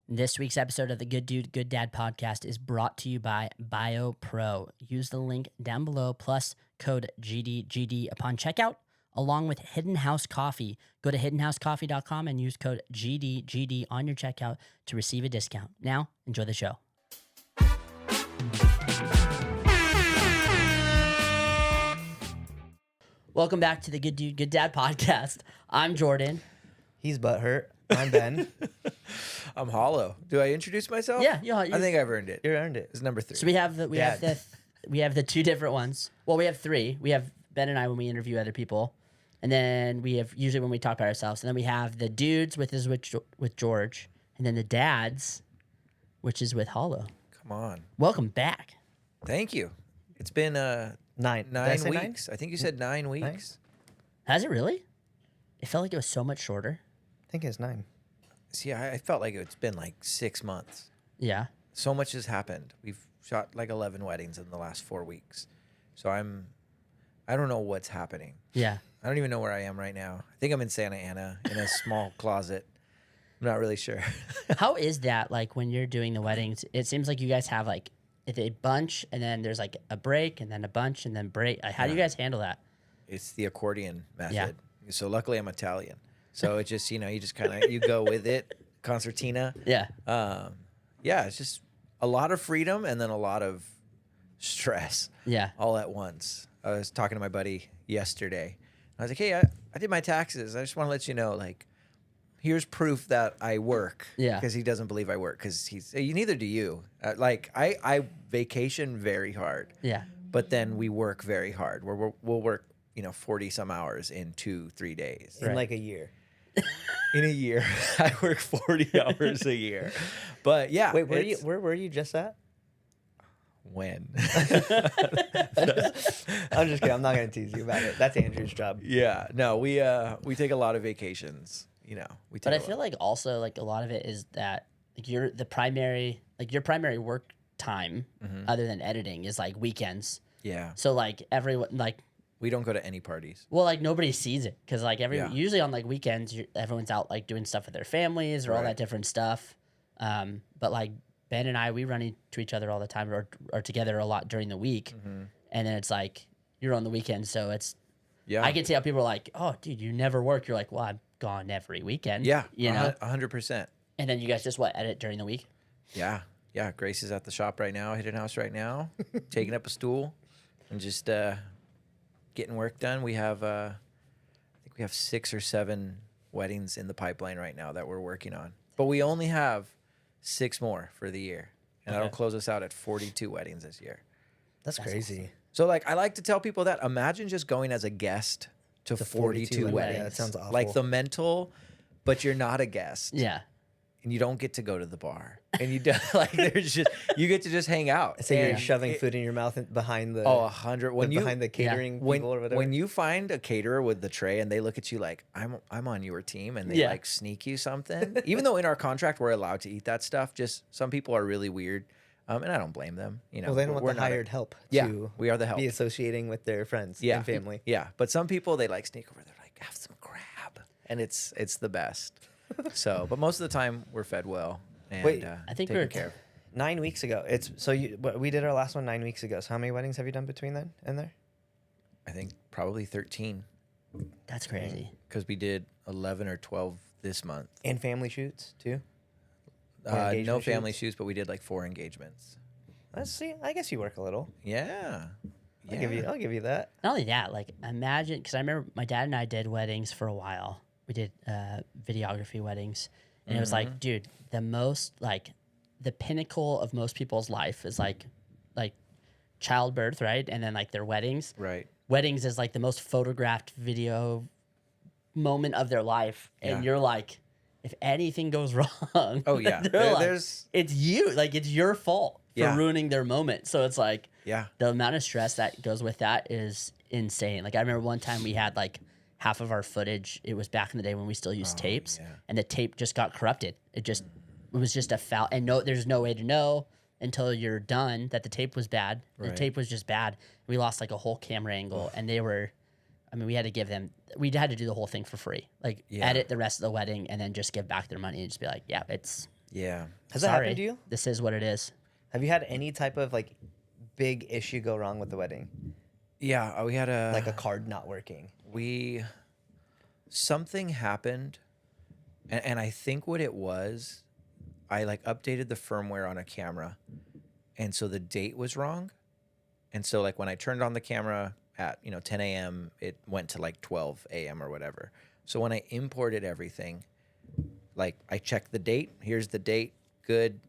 This week's episode of the Good Dude, Good Dad podcast is brought to you by BioPro. Use the link down below plus code GDGD upon checkout, along with Hidden House Coffee. Go to hiddenhousecoffee.com and use code GDGD on your checkout to receive a discount. Now, enjoy the show. Welcome back to the Good Dude, Good Dad podcast. I'm Jordan. He's butthurt. I'm Ben. I'm Hollow. Do I introduce myself? Yeah, I think I've earned it. You earned it. It's number 3. So we have the two different ones. Well, we have 3. We have Ben and I when we interview other people, and then we have usually when we talk about ourselves, and then we have the dudes with George, and then the dads, which is with Hollow. Come on. Welcome back. Thank you. It's been 9 weeks. I think you said 9 weeks. Has it really? It felt like it was so much shorter. I think it's 9. See, I felt like it's been like 6 months. Yeah. So much has happened. We've shot like 11 weddings in the last 4 weeks. So I don't know what's happening. Yeah. I don't even know where I am right now. I think I'm in Santa Ana in a small closet. I'm not really sure. How is that like when you're doing the weddings? It seems like you guys have like a bunch, and then there's like a break, and then a bunch, and then break. How do you guys handle that? It's the accordion method. Yeah. So luckily I'm Italian. So it just, you just kind of, you go with it, concertina. Yeah. Yeah, it's just a lot of freedom and then a lot of stress. Yeah. All at once. I was talking to my buddy yesterday. I was like, hey, I did my taxes. I just want to let you know, like, here's proof that I work. Yeah. Because he doesn't believe I work. Because neither do you. I vacation very hard. Yeah. But then we work very hard. We'll work, 40 some hours in 2-3 days. In like a year. In a year, I work 40 hours a year. But yeah. Wait, where were you just at? When? I'm just kidding. I'm not going to tease you about it. That's Andrew's job. Yeah. No, we take a lot of vacations. But I feel like also like a lot of it is that like your primary work time other than editing is like weekends. Yeah. So like everyone like We don't go to any parties. well like nobody sees it because like Yeah. usually on like weekends everyone's out like doing stuff with their families or all Right. that different stuff. But like Ben and I we run into each other all the time or are together a lot during the week, and then it's like you're on the weekend, so it's Yeah. I can see how people are like, oh dude, you never work. You're like, well, I'm gone every weekend. Yeah. 100%. 100%. And then you guys just edit during the week? Yeah. Yeah. Grace is at the shop right now, Hidden House right now, taking up a stool and just getting work done. We have, I think we have 6 or 7 weddings in the pipeline right now that we're working on. But we only have 6 more for the year. And that'll close us out at 42 weddings this year. That's crazy. So, like, I like to tell people that imagine just going as a guest to 42 weddings. Yeah, that sounds awful. Like the mental, but you're not a guest. Yeah. And you don't get to go to the bar. And you don't, like, there's just, you get to just hang out. So you're And shoving food in your mouth behind the 100. behind the catering people or whatever. When you find a caterer with the tray and they look at you like, I'm on your team, and they like sneak you something, even though in our contract we're allowed to eat that stuff, just some people are really weird. And I don't blame them. well, they don't want the hired help Yeah, to we are the help. be associating with their friends and family. Yeah, but some people they like sneak over. They're like, have some crab, and it's the best. So, but most of the time we're fed well. And, Wait, I think taken we're care of. 9 weeks ago. We did our last one 9 weeks ago. So how many weddings have you done between then and there? I think probably 13 That's crazy. because we did 11 or 12 this month. And family shoots too. Or No engagement family shoots? shoots, but we did like 4 engagements. Let's see. I guess you work a little. Yeah. I'll give you that. Not only that, like imagine, because I remember my dad and I did weddings for a while. We did videography weddings, and it was like, dude, the pinnacle of most people's life is like childbirth, right? And then like their weddings. Right. Weddings is like the most photographed video moment of their life, and Yeah. you're like, if anything goes wrong, Oh yeah. they're like, There's it's you, like it's your fault for Yeah. ruining their moment. So it's like, yeah. the amount of stress that goes with that is insane. Like I remember one time we had like half of our footage. It was back in the day when we still used tapes, yeah. and the tape just got corrupted. It was just a foul, and there's no way to know until you're done that the tape was bad. The Right. tape was just bad. We lost like a whole camera angle, and they were. I mean, we had to do the whole thing for free. Like Yeah. edit the rest of the wedding and then just give back their money and just be like, yeah, it's Yeah. Has that happened to you? This is what it is. Have you had any type of like big issue go wrong with the wedding? Yeah, we had a Like a card not working? Something happened, and I think what it was, I like updated the firmware on a camera, and so the date was wrong, and so like when I turned on the camera at 10 a.m., it went to like 12 a.m. or whatever. So when I imported everything, like I checked the date, here's the date, good,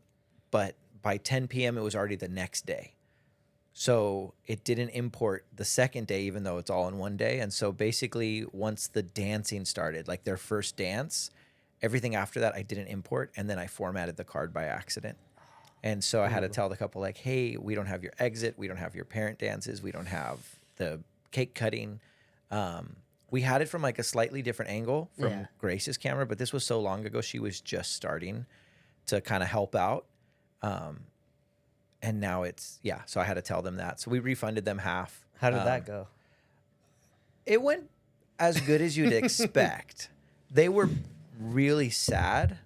but by 10 p.m. it was already the next day. So it didn't import the second day, even though it's all in one day. And so basically once the dancing started, like their first dance, everything after that I didn't import, and then I formatted the card by accident. And so I had to tell the couple like, hey, we don't have your exit, we don't have your parent dances, we don't have the cake cutting. We had it from like a slightly different angle from Grace's camera, but this was so long ago, she was just starting to kind of help out. And now it's, so I had to tell them that. So we refunded them half. How did that go? It went as good as you'd expect. They were really sad,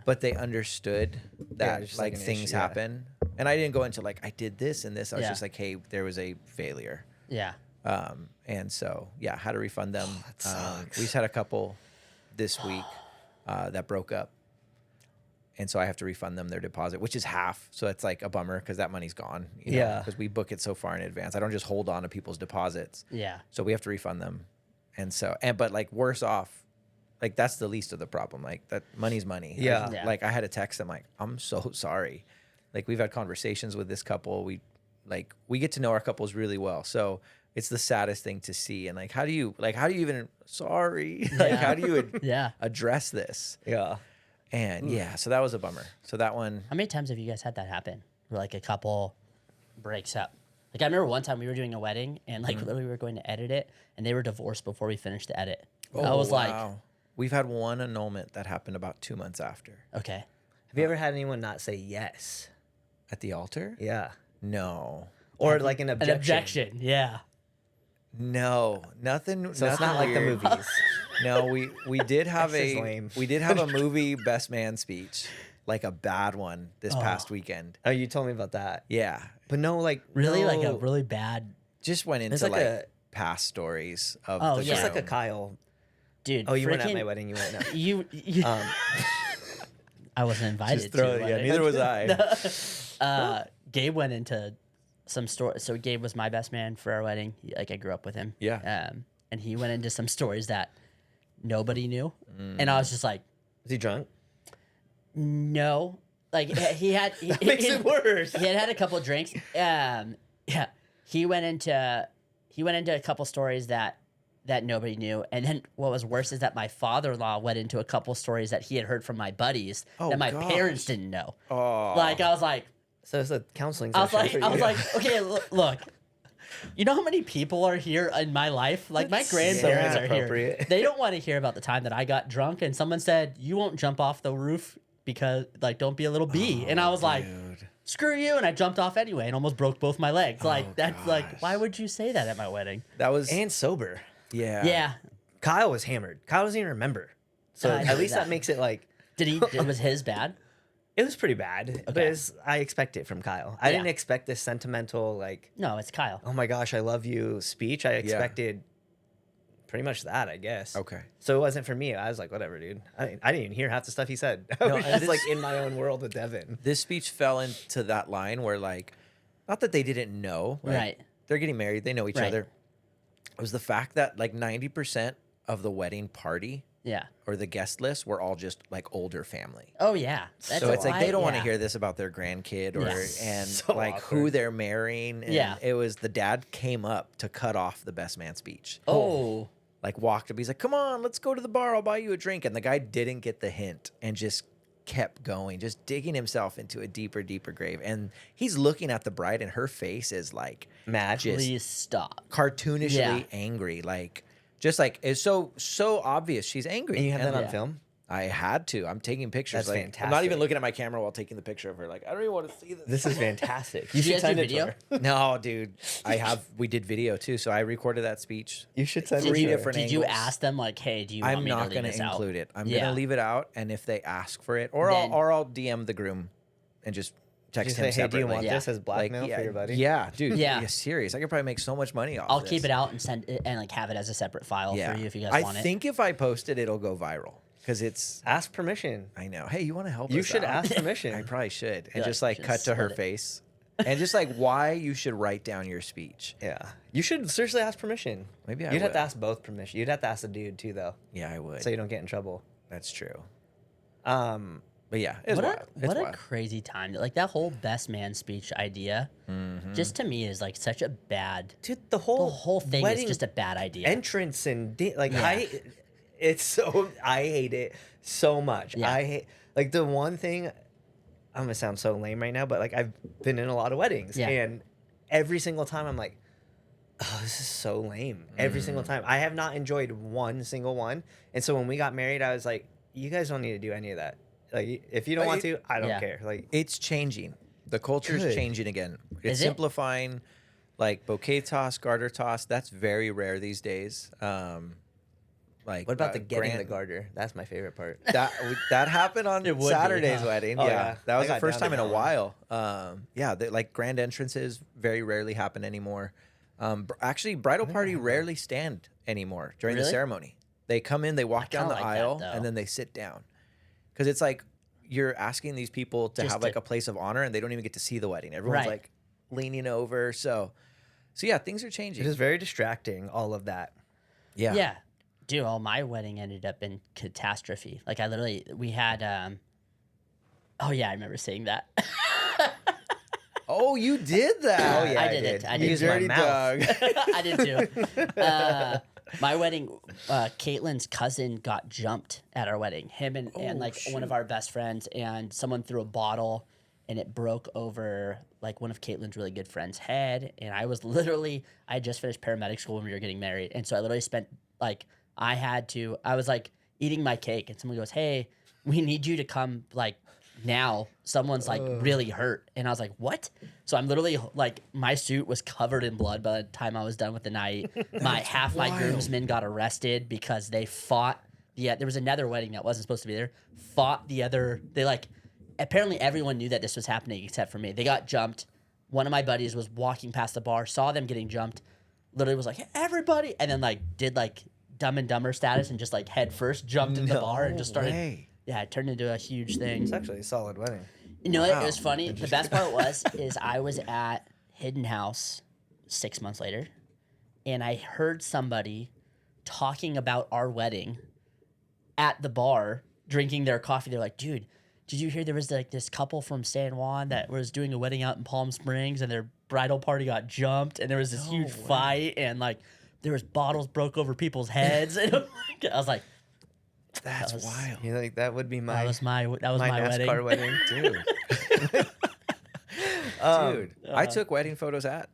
but they understood that like things happen. And I didn't go into like, I did this and this. I was just like, hey, there was a failure. Yeah. And so, had to refund them. That sucks. We just had a couple this week that broke up. And so I have to refund them their deposit, which is half. So it's like a bummer because that money's gone. Because we book it so far in advance. I don't just hold on to people's deposits. Yeah. So we have to refund them. And so, but like worse off, like that's the least of the problem. Like that money's money. Yeah. Like I had to text them like, I'm so sorry. Like we've had conversations with this couple. We get to know our couples really well. So it's the saddest thing to see. And like, how do you even, sorry, like how do you address this? Yeah. And so that was a bummer. So that one. How many times have you guys had that happen? Where like a couple breaks up? Like I remember one time we were doing a wedding and like literally we were going to edit it and they were divorced before we finished the edit. I was like, we've had one annulment that happened about 2 months after. Okay. Have you ever had anyone not say yes? At the altar? Yeah. No. Or like an objection. An objection, yeah. No, nothing. So it's not like the weird. movies. No, we did have That's just lame. we did have a movie best man speech, like a bad one this past weekend. Oh, you told me about that. Yeah, But no, like Really no, like a really bad just went It's into like like a- past stories of Oh, the yeah. just like a groom. Kyle. dude. Oh, you weren't at freaking- my wedding. You went. No. You I wasn't invited Just throw to it. your Yeah, wedding. neither was I. Gabe went into some story. So Gabe was my best man for our wedding. Like I grew up with him. Yeah. And he went into some stories that nobody knew, and I was just like, Was he drunk? no. Like he had. That makes it worse. He had a couple of drinks. He went into a couple stories that nobody knew, and then what was worse is that my father-in-law went into a couple stories that he had heard from my buddies that my parents didn't know. Oh, Like I was like. So it's a counseling I was session. like, for you. okay, look. You know how many people are here in my life? Like my grandparents so are here. inappropriate. They don't want to hear about the time that I got drunk and someone said, "You won't jump off the roof because like don't be a little bee." And I was like, dude. "Screw you!" And I jumped off anyway and almost broke both my legs. Like that's gosh. like, why would you say that at my wedding? That was and sober. Yeah. Kyle was hammered. Kyle doesn't even remember. So I at knew least that that. makes it like Was his bad? it was pretty bad. But Okay. I expect it from Kyle. I Yeah. didn't expect this sentimental like, No, it's Kyle. oh my gosh, I love you speech. I expected pretty much that, I guess. okay. So it wasn't for me. I was like, whatever, dude. I didn't even hear half the stuff he said. I was and just this- like in my own world with Devin. This speech fell into that line where like, not that they didn't know, like, Right. They're getting married. They know each Right. other. It was the fact that like 90% of the wedding party Yeah. or the guest list were all just like older family. Oh yeah. That's So it's like they don't want to yeah. hear this about their grandkid or Yeah. and So like who awkward. they're marrying. And Yeah. it was the dad came up to cut off the best man speech. Oh. Like walked up, he's like, "Come on, let's go to the bar. I'll buy you a drink." And the guy didn't get the hint and just kept going, just digging himself into a deeper, deeper grave. And he's looking at the bride, and her face is like Mad. just Please stop. cartoonishly Yeah. angry, like just like it's so obvious she's angry. And you have that on Yeah. film? I had to. I'm taking pictures. That's like, I'm not fantastic. even looking at my camera while taking the picture of her. Like, I don't even want to see this. This is fantastic. Did you guys do send it to video? her. No, dude. We did video too. So I recorded that speech. You should send it Three to her. different Did you angles. ask them like, hey, do you want I'm me not to leave going this to out? include it. I'm Yeah. going to leave it out. And if they ask for it, or Then- I'll DM the groom and just text Just him say, hey, separately. do you want Yeah. this as blackmail yeah, for your buddy? Yeah, dude. Yeah. Yeah, serious. I could probably make so much money off I'll this. keep it out and send it and like have it as a separate file for you if you guys want I it. think if I post it, it'll go viral because it's. Ask permission. I know. Hey, you want to help? You us should out? ask permission. I probably should, and Yeah, just like just cut to her split it. face, and just like why you should write down your speech. Yeah. You should seriously ask permission. Maybe I You'd have to would. ask both permission. You'd have to ask the dude too, though, Yeah, I would. so you don't get in trouble. That's true. But yeah, it's what wild. It's what a wild. crazy time. Like that whole best man speech idea, just to me is like such a bad. dude, The the whole thing is wedding just a bad idea. entrance and like Yeah. I hate it so much. Yeah. I hate like the one thing. I'm gonna sound so lame right now, but like I've been in a lot of weddings, Yeah. and every single time I'm like, oh, this is so lame. Every single time, I have not enjoyed one single one. And so when we got married, I was like, you guys don't need to do any of that. Like, if you don't But want to, I don't Yeah. care. Like, It's changing. The culture is Good. changing again. It's Is it? simplifying, like bouquet toss, garter toss. That's very rare these days. Like what about the getting the grand- garter? That's my favorite part. that happened on It would be, Saturday's huh? wedding. Oh, yeah. yeah. That was I the got first down time in to a that while. Yeah, like grand entrances very rarely happen anymore. Actually, bridal party rarely stand anymore during the Really? ceremony. They come in, they walk down kinda the like that, aisle, though. and then they sit down. Because it's like you're asking these people to Just have to- like a place of honor, and they don't even get to see the wedding. Everyone's Right. like leaning over. So yeah, things are changing. It is very distracting, all of that. Yeah. Yeah. Dude, well, my wedding ended up in catastrophe. Like I literally we had oh yeah, I remember saying that. Oh, you did that. Oh, yeah, I did it. I You did You it. used my dirty mouth. dog. I did too. My wedding, Caitlin's cousin got jumped at our wedding. Him and like one of our best friends, and someone threw a bottle and it broke over like one of Caitlin's really good friends' head. And I had just finished paramedic school when we were getting married. And so I literally spent like, I was like eating my cake and someone goes, hey, we need you to come like now. Someone's like really hurt. And I was like, what? So I'm literally like, my suit was covered in blood by the time I was done with the night. Half my groomsmen got arrested because they fought. There was another wedding that wasn't supposed to be there. Apparently everyone knew that this was happening except for me. They got jumped. One of my buddies was walking past the bar, saw them getting jumped, literally was like, hey, everybody. And then like did like Dumb and Dumber status and just like head first jumped in the bar and just started. way. Yeah, it turned into a huge thing. It's actually a solid wedding. You know what? Wow. It was funny. The best part is I was at Hidden House 6 months later, and I heard somebody talking about our wedding at the bar, drinking their coffee. They're like, dude, did you hear there was like this couple from San Juan that was doing a wedding out in Palm Springs, and their bridal party got jumped, and there was this huge fight, and like there was bottles broke over people's heads. And I was like, That's was- wild. You know, like that would be my that was my my wedding. NASCAR wedding. Dude. Dude. I took wedding photos at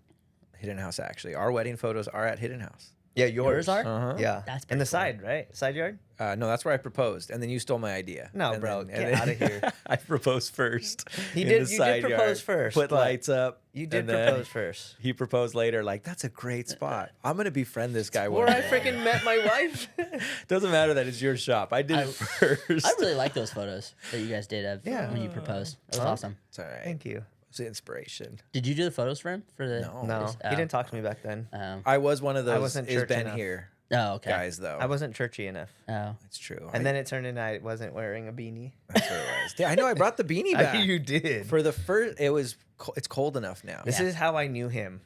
Hidden House, actually. Our wedding photos are at Hidden House. Yeah, Yours are? Uh-huh. Yeah, That's in pretty the cool. side, right? Side yard. No, that's where I proposed, and then you stole my idea. No, And bro, then- get and then- outta here. I proposed first. He in did- the you did side propose yard, first, Put but lights up. You did and then propose first. He proposed later. Like, that's a great spot. I'm gonna befriend this guy. Where one I day. freaking met my wife. Doesn't matter that it's your shop. I did it first. I really like those photos that you guys did of Yeah. when you proposed. That was Huh? awesome. It's all right. Thank you. It's an inspiration. Did you do the photos for him? For the No. No, Just- he didn't talk to me back then. I was one of those. wasn't Is church Ben enough. here? Oh, okay. Guys, though. I wasn't churchy enough. Oh, It's true. And then it turned into I wasn't wearing a beanie. that's what it was. Yeah, I know. I brought the beanie back. You did. For the first, it's cold enough now. This is how I knew him.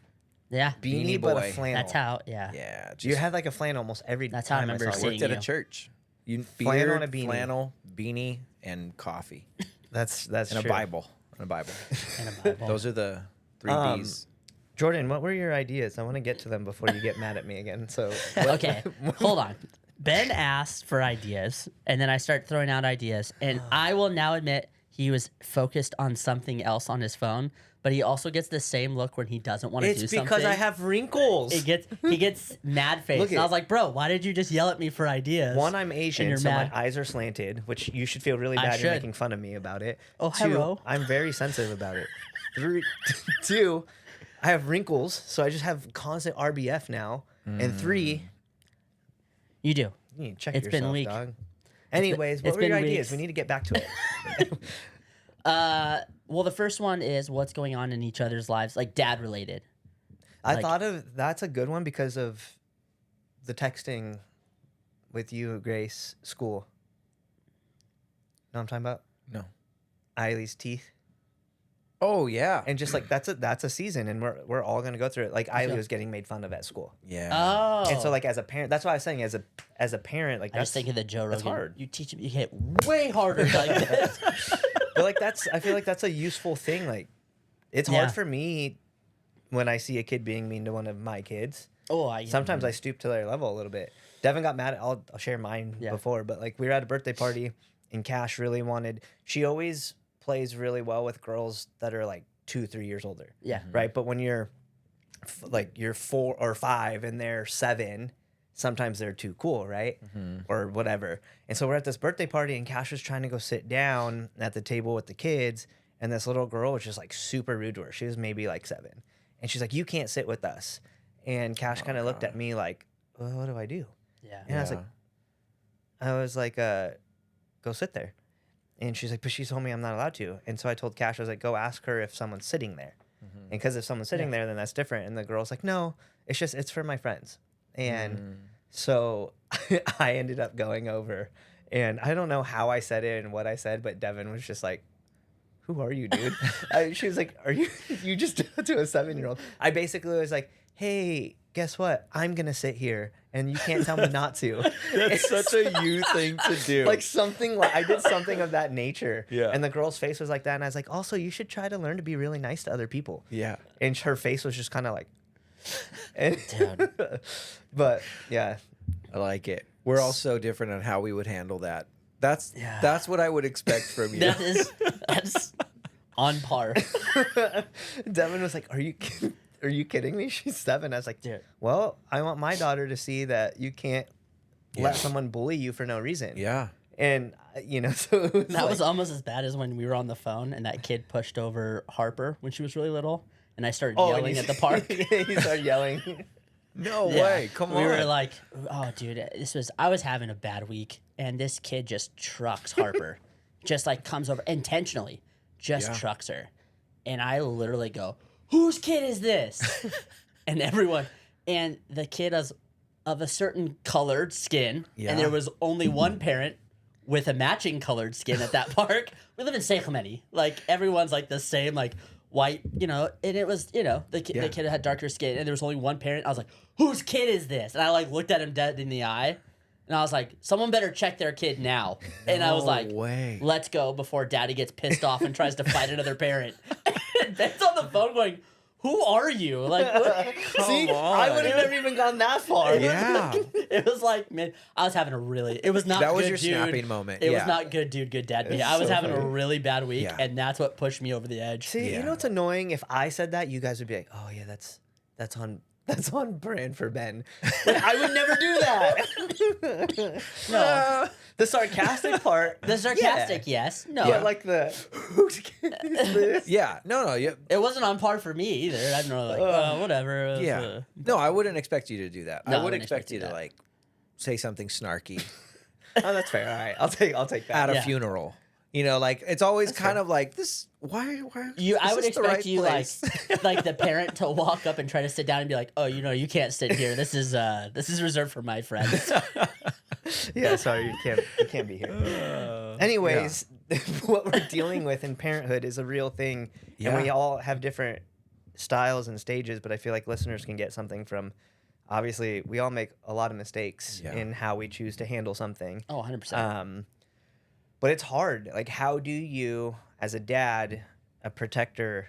yeah. Beanie, Beanie but boy. a flannel. That's how. Yeah. Yeah, just You had like a flannel almost every That's how I time remember saw you. seeing worked at a you. church. You Flannel beard, and a beanie. flannel, beanie, and coffee, That's and true. a Bible, and a Bible. And a Bible. Those are the three Um, B's. Jordan, what were your ideas? I want to get to them before you get mad at me again. So Okay, hold on. Ben asked for ideas, and then I start throwing out ideas, and I will now admit he was focused on something else on his phone, but he also gets the same look when he doesn't want to do It's something. because I have wrinkles. He gets mad face. Look And I was like, bro, why did you just yell at me for ideas? One, I'm Asian, you're so mad. my eyes are slanted, which you should feel really bad. should. You're making fun of me about it. Oh, Two, hello. I'm very sensitive about it. Two, I have wrinkles, so I just have constant RBF now. And three, You do. you need to check It's been yourself, weak. dog. Anyways, what it's were your been ideas? weeks. We need to get back to it. Well, the first one is what's going on in each other's lives, like dad related. I Like- thought of that's a good one because of the texting with you, Grace, school. Know what I'm talking about? No. Eileen's teeth. Oh yeah. And just like that's a season, and we're all gonna go through it. Like Eileen Yeah. was getting made fun of at school, Yeah. Oh. and so like as a parent, that's why I was saying as a parent, like I that's just think of the Joe Rogan. that's hard. You teach him, you hit way harder like this. But like I feel like that's a useful thing. Like it's Yeah. hard for me when I see a kid being mean to one of my kids. Oh, Sometimes I stoop to their level a little bit. Devin got mad at, I'll share mine Yeah. before, but like we were at a birthday party and Cash really wanted, she always plays really well with girls that are like 2-3 years older. Yeah. Right. But when you're you're 4 or 5 and they're 7, sometimes they're too cool. Right. Or whatever. And so we're at this birthday party and Cash was trying to go sit down at the table with the kids. And this little girl was just like super rude to her. She was maybe like 7. And she's like, you can't sit with us. And Cash kind of looked at me like, well, what do I do? Yeah. And I was like, go sit there. And she's like, but she told me I'm not allowed to. And so I told Cash, I was like, go ask her if someone's sitting there. And because if someone's sitting there, then that's different. And the girl's like, no, it's for my friends. And so I ended up going over. And I don't know how I said it and what I said, but Devin was just like, who are you, dude? She was like, are you just to a 7-year-old? I basically was like, hey, guess what? I'm going to sit here and you can't tell me not to. That's such a you thing to do. Like something like I did something of that nature. Yeah. And the girl's face was like that. And I was like, also, you should try to learn to be really nice to other people. Yeah. And her face was just kind of like, and, Dude. but yeah. I like it. We're all so different on how we would handle that. That's Yeah. that's what I would expect from you. That's on par. Devin was like, are you kidding me? She's 7. I was like, Dude. well, I want my daughter to see that you can't Yeah. let someone bully you for no reason. Yeah. And, so it was That was almost as bad as when we were on the phone and that kid pushed over Harper when she was really little, and I started and yelling at the park. He started yelling. No Yeah. way. Come on. We were like, oh, dude, I was having a bad week, and this kid just trucks Harper, just like comes over intentionally, just Yeah. trucks her, and I literally go, whose kid is this? And everyone, and the kid is of a certain colored skin, Yeah. and there was only one parent with a matching colored skin at that park. We live in San Clemente, like everyone's like the same, like white, and it was, the kid had darker skin, and there was only one parent. I was like, whose kid is this? And I like looked at him dead in the eye, and I was like, someone better check their kid now. And I was No like, way. let's go before daddy gets pissed off and tries to fight another parent. And Ben's on the phone going, who are you? Like, what? See, on. I would have never even gone that far. Yeah. It was like, man, I was having it was not That was good, your dude. snapping moment. It was Yeah. not good, dude, good dad. It's I was so having a funny. really bad week, Yeah. and that's what pushed me over the edge. See, Yeah. you know what's annoying? If I said that, you guys would be like, "Oh yeah, that's on brand for Ben." But I would never do that. No. The sarcastic part. The sarcastic, yes. No. But like the who's kid is this? Yeah. No. Yeah. It wasn't on par for me either. I don't know, like, whatever. It was, Yeah. No, I wouldn't expect you to do that. No, I would expect you to that. like say something snarky Oh, that's fair. All right, I'll take that. at a Yeah. funeral. Like it's always That's kind fair. of like this. Why? I is would this the expect right you place? like the parent to walk up and try to sit down and be like, "Oh, you can't sit here. This is reserved for my friends." Yeah, sorry, you can't be here. Anyways, what we're dealing with in parenthood is a real thing, and we Yeah. all have different styles and stages. But I feel like listeners can get something from. Obviously, we all make a lot of mistakes Yeah. in how we choose to handle something. Oh, 100%. But it's hard. Like, how do you, as a dad, a protector,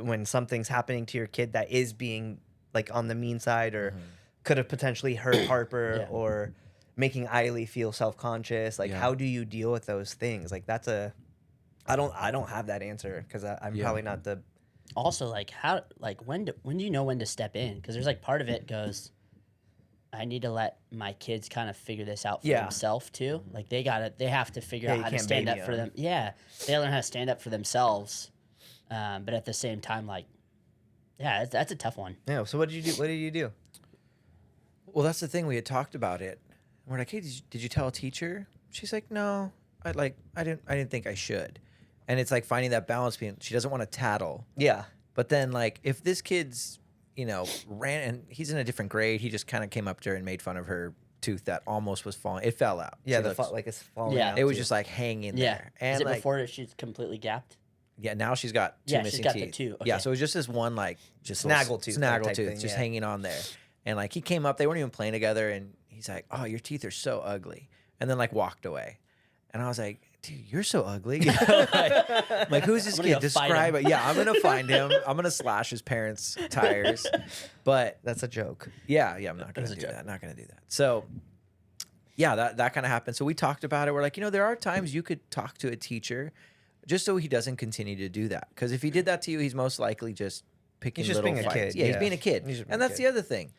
when something's happening to your kid that is being like on the mean side or could have potentially hurt Harper Yeah. or making Eiley feel self-conscious? Like, Yeah. how do you deal with those things? Like, that's a I don't have that answer because I'm Yeah. probably not the. Also, like when do you know when to step in? Because there's like part of it goes, I need to let my kids kind of figure this out for Yeah. themselves too. Like they have to figure Yeah, out you how to can't stand up baby for 'em. them. Yeah, they learn how to stand up for themselves. But at the same time, like, yeah, that's a tough one. Yeah. So what did you do? What did you do? Well, that's the thing. We had talked about it. We're like, hey, did you tell a teacher? She's like, no. I didn't think I should. And it's like finding that balance between she doesn't want to tattle, Yeah. but then like if this kid's, ran and he's in a different grade, he just kind of came up to her and made fun of her tooth that almost was falling. It fell out. Yeah. She looks- Like it's falling Yeah. out. it was too. just like hanging Yeah. there. And Is it like, before she's completely gapped? yeah, now she's got two Yeah, she's missing got the teeth. two, Yeah, okay. so it was just this one like just Snaggle tooth, like, snaggle type tooth, thing, just yeah. hanging on there. And like he came up, they weren't even playing together, and he's like, "Oh, your teeth are so ugly," and then like walked away. And I was like, "Dude, you're so ugly." You know, like who's this I'm gonna kid? go fight Describe him. it. Yeah, I'm gonna find him. I'm gonna slash his parents' tires. But That's a joke. yeah, I'm not gonna was a do joke. that. Not gonna do that. So yeah, that kind of happened. So we talked about it. We're like, there are times you could talk to a teacher just so he doesn't continue to do that. Because if he did that to you, he's most likely just picking He's just little being a fights. kid, Yeah, he's yeah. being a kid. He's just being And a that's kid. the other thing.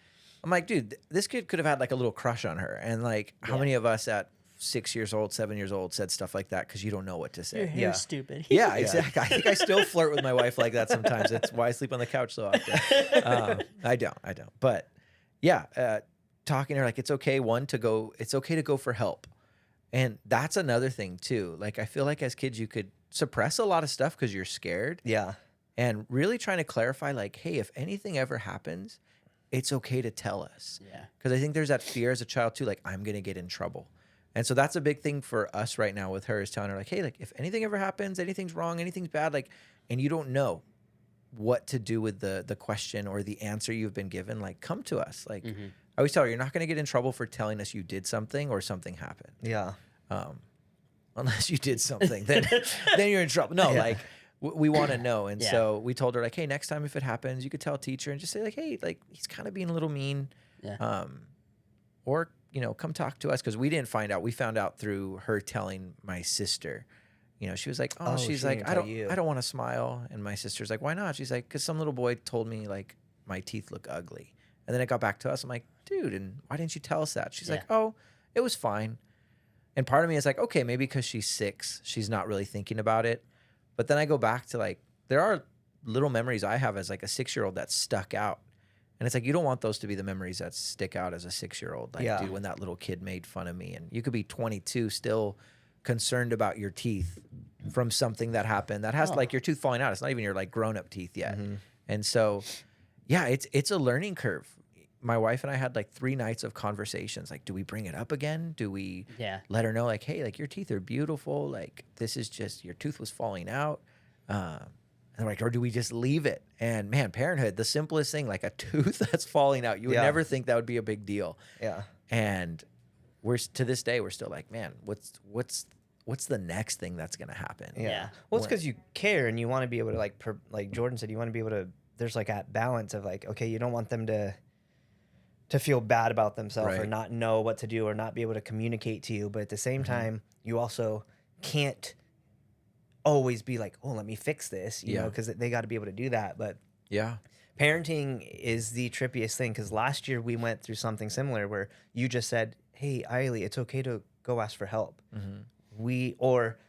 I'm like, dude, this kid could have had like a little crush on her. And like, how Yeah. many of us at 6 years old, 7 years old said stuff like that because you don't know what to Your say? hair's Yeah. stupid. Yeah, exactly. I think I still flirt with my wife like that sometimes. That's why I sleep on the couch so often. I don't. But yeah, talking to her like it's okay. It's okay to go for help, and that's another thing too. Like I feel like as kids you could suppress a lot of stuff because you're scared, Yeah. and really trying to clarify like, hey, if anything ever happens, it's okay to tell us. Yeah. Because I think there's that fear as a child too, like I'm gonna get in trouble. And so that's a big thing for us right now with her is telling her like, hey, like if anything ever happens, anything's wrong, anything's bad, like, and you don't know what to do with the question or the answer you've been given, like come to us. Like I always tell her, you're not gonna get in trouble for telling us you did something or something happened. Yeah. Unless you did something, then you're in trouble. No, Yeah. like we want to know. And Yeah. so we told her like, hey, next time if it happens, you could tell a teacher and just say like, hey, like he's kind of being a little mean. Yeah. Or, come talk to us because we didn't find out. We found out through her telling my sister. She was like, Oh, she's she like, didn't I tell don't you. I don't want to smile. And my sister's like, why not? She's like, because some little boy told me like my teeth look ugly. And then it got back to us. I'm like, dude, and why didn't you tell us that? She's like, oh, it was fine. And part of me is like, okay, maybe because she's 6, she's not really thinking about it. But then I go back to like, there are little memories I have as like a 6-year-old that stuck out. And it's like, you don't want those to be the memories that stick out as a 6-year-old. Like, Yeah. dude, when that little kid made fun of me. And you could be 22 still concerned about your teeth from something that happened that has like your tooth falling out. It's not even your like grown up teeth yet. And so, yeah, it's a learning curve. My wife and I had like 3 nights of conversations. Like, do we bring it up again? Do we let her know like, hey, like your teeth are beautiful. Like this is just, your tooth was falling out. And they're like, or do we just leave it? And man, parenthood, the simplest thing, like a tooth that's falling out, you would Yeah. never think that would be a big deal. Yeah. And to this day, we're still like, man, what's the next thing that's going to happen? Yeah. Yeah. Well, it's because you care and you want to be able to like Jordan said, you want to be able to. There's like that balance of like, okay, you don't want them to feel bad about themselves or Right. not know what to do or not be able to communicate to you, but at the same time, you also can't always be like, oh, let me fix this, you know, because they got to be able to do that. But Yeah. parenting is the trippiest thing because last year we went through something similar where you just said, hey, Eiley, it's okay to go ask for help. Or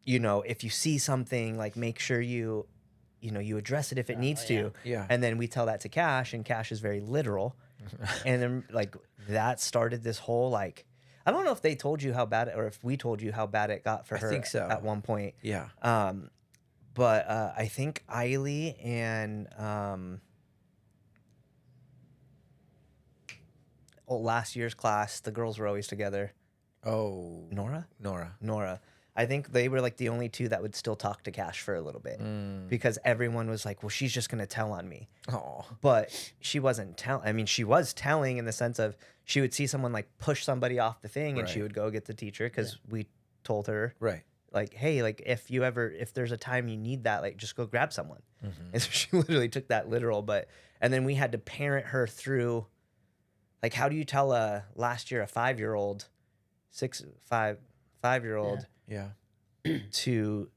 if you see something, like make sure you address it if it needs to. Yeah. And then we tell that to Cash, and Cash is very literal. And then like that started this whole like, I don't know if they told you how bad it, or if we told you how bad it got for her think so. at one point. Yeah. But I think Eiley and last year's class, the girls were always together. Oh, Nora. Nora. I think they were like the only 2 that would still talk to Cash for a little bit because everyone was like, well, she's just going to tell on me. Oh, But she wasn't telling. I mean, she was telling in the sense of she would see someone like push somebody off the thing and she Right. would go get the teacher because we told her right. like, hey, like if there's a time you need that, like just go grab someone. And so she literally took that literal. And then we had to parent her through, like, how do you tell last year a 5-year-old, 5-year-old Yeah. to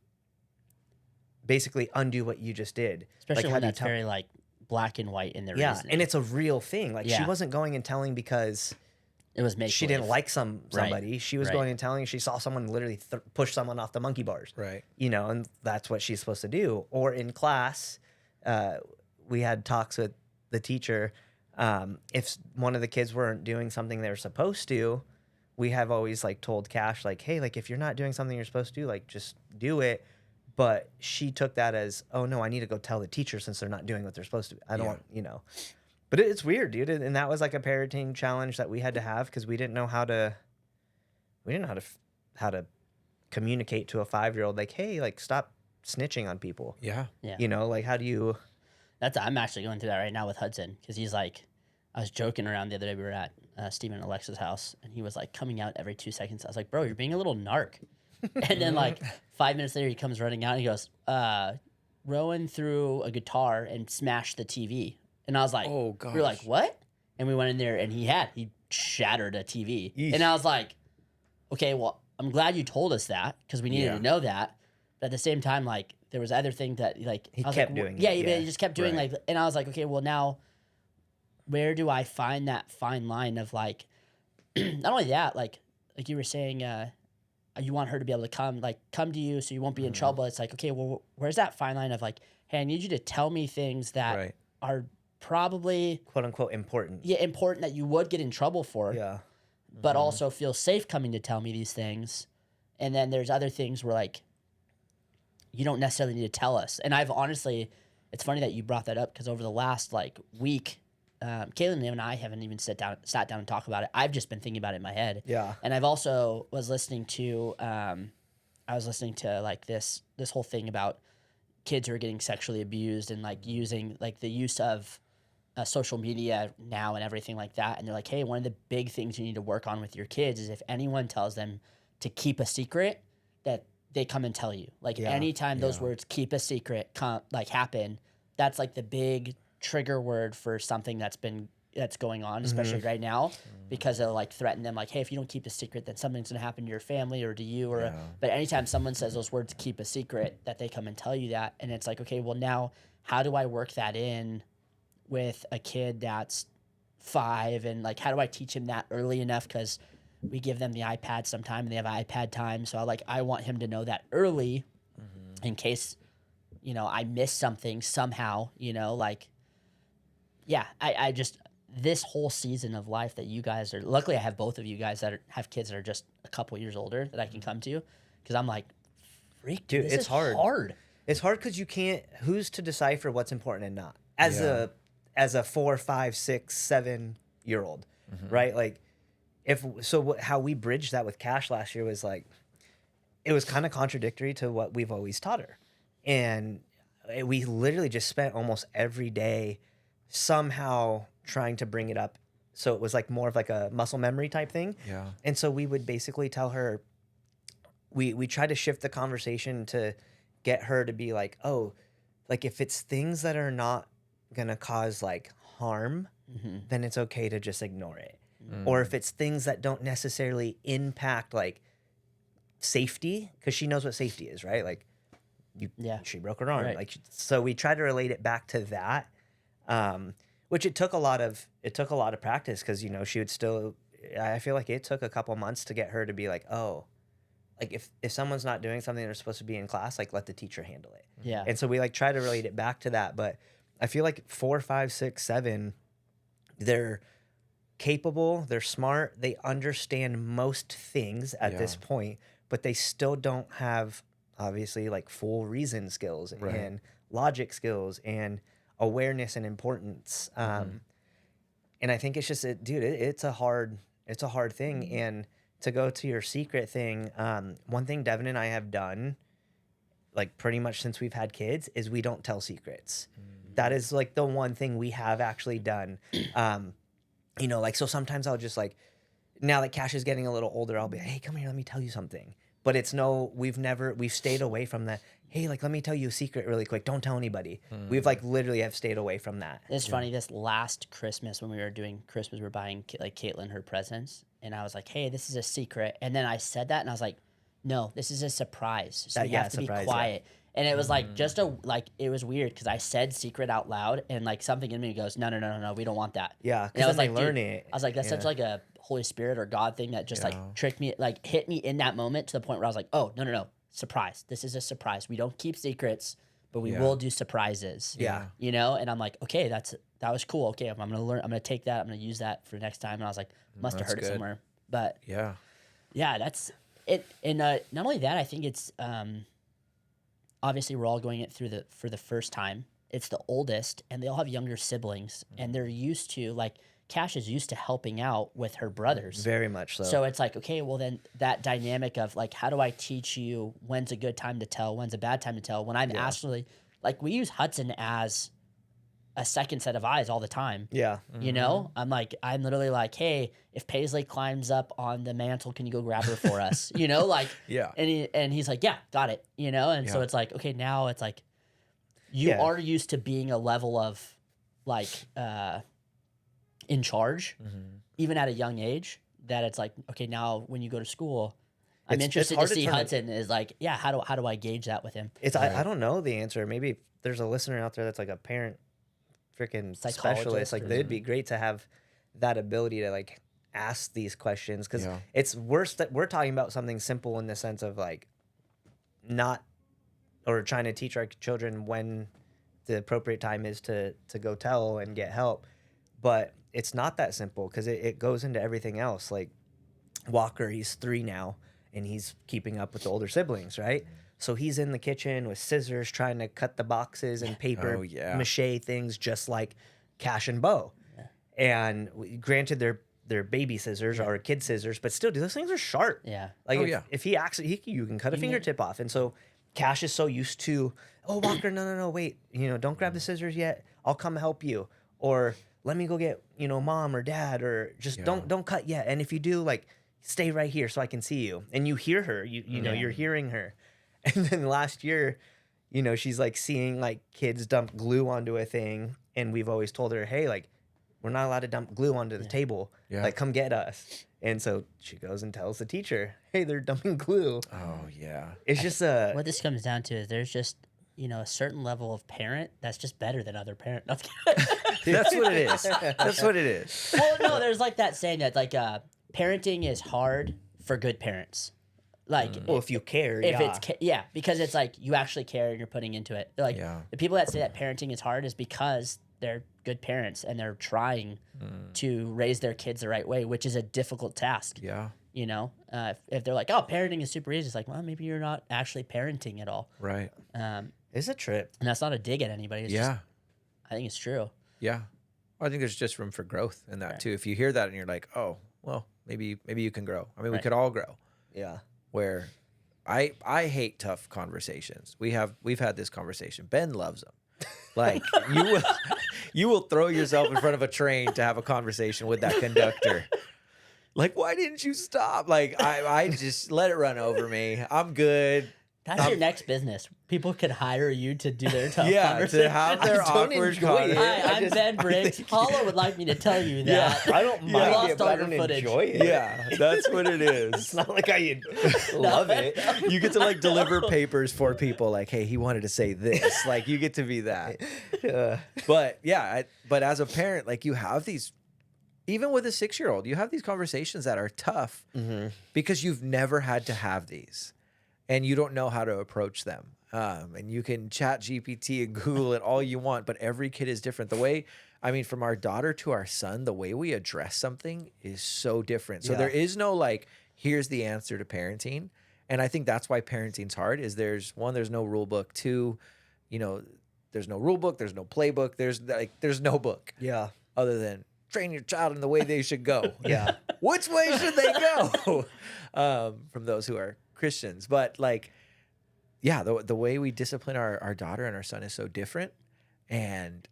basically undo what you just did. Especially like, how when do you that's tell? very like black and white in their Yeah, reasoning. and it's a real thing. Like, she Yeah. wasn't going and telling because It was make she didn't like somebody. She was Right. going and telling. She saw someone literally push someone off the monkey bars. Right. You know, and that's what she's supposed to do. Or in class, we had talks with the teacher. If one of the kids weren't doing something they were supposed to, we have always like told Cash, like, hey, like, if you're not doing something you're supposed to do, like, just do it. But she took that as, oh no, I need to go tell the teacher since they're not doing what they're supposed to. I don't Yeah. want, you know. But it's weird, dude. And that was like a parenting challenge that we had to have because we didn't know how to. We didn't know how to communicate to a 5-year-old, like, hey, like, stop snitching on people. Yeah. Yeah. You know, like, how do you? I'm actually going through that right now with Hudson because he's like, I was joking around the other day. We were at Stephen and Alexa's house, and he was like coming out every 2 seconds. I was like, bro, you're being a little narc. And then like 5 minutes later, he comes running out and he goes, Rowan threw a guitar and smashed the TV. And I was like, Oh, we were like, gosh. what? And we went in there and he shattered a TV. Yeesh. And I was like, okay, well, I'm glad you told us that because we needed Yeah. to know that. But at the same time, like, there was other things that, like, He I was kept like, doing it, yeah, yeah. he just kept doing, Right. like, and I was like, okay, well, now, where do I find that fine line of, like, not only that, like you were saying, you want her to be able to come to you so you won't be in trouble. It's like, okay, well, where's that fine line of, like, hey, I need you to tell me things that Right. are probably, Quote unquote important. important that you would get in trouble for, Yeah. but also feel safe coming to tell me these things. And then there's other things where, like, you don't necessarily need to tell us. And I've honestly, it's funny that you brought that up because over the last, like, week, Caitlin and I haven't even sat down and talked about it. I've just been thinking about it in my head. Yeah. And I've also was listening to, like this whole thing about kids who are getting sexually abused and like using like the use of social media now and everything like that. And they're like, hey, one of the big things you need to work on with your kids is if anyone tells them to keep a secret, that they come and tell you. Like Yeah. anytime those Yeah. words "keep a secret" happen, that's like the big trigger word for something that's going on, especially right now, because they'll like threaten them, like, hey, if you don't keep a secret, then something's gonna happen to your family or to you. Or Yeah. but anytime someone says those words "keep a secret," that they come and tell you that, and it's like, okay, well now how do I work that in with a kid that's 5, and like how do I teach him that early enough because we give them the iPad sometime and they have iPad time, so I want him to know that early in case I miss something somehow, like, yeah, I just this whole season of life that you guys are, luckily I have both of you guys that have kids that are just a couple years older that I can come to because I'm like, freak, Dude, this it's is hard. It's hard because you can't. Who's to decipher what's important and not? As a 4, 5, 6, 7-year-old, right? Like, how we bridged that with Cash last year was like, it was kind of contradictory to what we've always taught her, and we literally just spent almost every day somehow trying to bring it up. So it was like more of like a muscle memory type thing. Yeah. And so we would basically tell her, we try to shift the conversation to get her to be like, oh, like if it's things that are not gonna cause like harm, then it's okay to just ignore it. Or if it's things that don't necessarily impact like safety, because she knows what safety is, right? Like she broke her arm. Right. Like, so we try to relate it back to that. Which it took a lot of practice because she would still. I feel like it took a couple months to get her to be like, oh, like if someone's not doing something they're supposed to be in class, like let the teacher handle it. Yeah. And so we like try to relate it back to that, but I feel like 4, 5, 6, 7, they're capable, they're smart, they understand most things at this point, but they still don't have obviously like full reason skills and logic skills and awareness and importance. And I think it's just it's a hard thing. And to go to your secret thing, one thing Devin and I have done like pretty much since we've had kids is we don't tell secrets. That is like the one thing we have actually done. Like, so sometimes I'll just like, now that Cash is getting a little older, I'll be, hey, come here, let me tell you something. But it's we've stayed away from that. Hey, like, let me tell you a secret really quick. Don't tell anybody. We've like literally have stayed away from that. It's funny, this last Christmas when we were doing Christmas, we were buying like Caitlin her presents, and I was like, hey, this is a secret. And then I said that, and I was like, no, this is a surprise. So you have to be surprise, quiet. And it was like just a like it was weird because I said secret out loud and like something in me goes no, we don't want that. Yeah, And I because was then they like, learn dude, it. I was like, that's such Yeah. like a Holy Spirit or God thing that just Yeah. like tricked me, like hit me in that moment to the point where I was like, oh no, surprise! This is a surprise. We don't keep secrets, but we Yeah. will do surprises. Yeah. You know, and I'm like, okay, that was cool. Okay, I'm gonna learn. I'm gonna take that. I'm gonna use that for next time. And I was like, must have That's heard it good. somewhere. But Yeah. yeah, that's it. And not only that, I think it's obviously we're all going it for the first time. It's the oldest, and they all have younger siblings, and they're used to like Cash is used to helping out with her brothers. Very much so. So it's like, okay, well then that dynamic of like, how do I teach you when's a good time to tell, when's a bad time to tell? When I'm actually like, we use Hudson as a second set of eyes all the time. Yeah. You know, I'm literally like, hey, if Paisley climbs up on the mantle, can you go grab her for us? You know, like, Yeah. and he's like, yeah, got it. You know, and so Yeah. it's like, okay, now it's like, you Yeah. are used to being a level of like, in charge, even at a young age, that it's like, okay, now when you go to school, I'm It's interested to hard to see turn it- Hudson is like, yeah, how do I gauge that with him? It's I don't know the answer. Maybe if there's a listener out there that's like a parent freaking Psychologist specialist. Like or they'd be great to have that ability to like ask these questions because Yeah. it's worse that we're talking about something simple in the sense of like not or trying to teach our children when the appropriate time is to go tell and get help. But it's not that simple because it goes into everything else. Like Walker, he's 3 now, and he's keeping up with the older siblings, right? So he's in the kitchen with scissors trying to cut the boxes and paper Oh, yeah. mache things just like Cash and Bo. And granted, they're baby scissors or kid scissors, but still, those things are sharp. Yeah. Like Oh, if, yeah. if he actually, you can cut a fingertip off. And so Cash is so used to, oh, Walker, no, wait, don't grab the scissors yet. I'll come help you. Or let me go get, mom or dad, or just don't cut yet. And if you do, like, stay right here so I can see you. And you hear her, you know, you're hearing her. And then last year, she's like seeing like kids dump glue onto a thing. And we've always told her, hey, like, we're not allowed to dump glue onto the table. Yeah. Like, come get us. And so she goes and tells the teacher, hey, they're dumping glue. Oh yeah. It's just What this comes down to is there's just, a certain level of parent that's just better than other parent. No, That's what it is. That's what it is. well, no, there's like that saying that like parenting is hard for good parents. Like well, if you care, if yeah. it's because it's like you actually care and you're putting into it. Like Yeah. the people that say that parenting is hard is because they're good parents and they're trying to raise their kids the right way, which is a difficult task. Yeah. If they're like, oh, parenting is super easy, it's like, well, maybe you're not actually parenting at all. Right. It's a trip. And that's not a dig at anybody. It's Yeah. just, I think it's true. Yeah. Well, I think there's just room for growth in that too. If you hear that and you're like, oh, well, maybe you can grow. I mean, we Right. could all grow. Yeah. Where I hate tough conversations. We've had this conversation. Ben loves them. Like you will throw yourself in front of a train to have a conversation with that conductor. Like, why didn't you stop? Like, I just let it run over me. I'm good. That's your next business. People could hire you to do their tough Yeah, conversation. to have their I don't awkward enjoy it. conversation. Hi, I'm Ben Briggs. Paula would like me to tell you Yeah. that. I don't You mind lost it, but all I your don't footage. enjoy it. Yeah, that's what it It's is. not like I love it. You get to like deliver papers for people like, hey, he wanted to say this. Like you get to be that. But yeah, but as a parent, like you have these, even with a 6-year-old, you have these conversations that are tough because you've never had to have these and you don't know how to approach them. And you can chat GPT and Google it all you want, but every kid is different. From our daughter to our son, the way we address something is so different. So Yeah. there is no like, here's the answer to parenting. And I think that's why parenting's hard is there's no rule book. 2, there's no rule book. There's no playbook. There's no book Yeah. other than train your child in the way they should go. Yeah. Which way should they go? From those who are Christians. But like, yeah, the way we discipline our daughter and our son is so different. And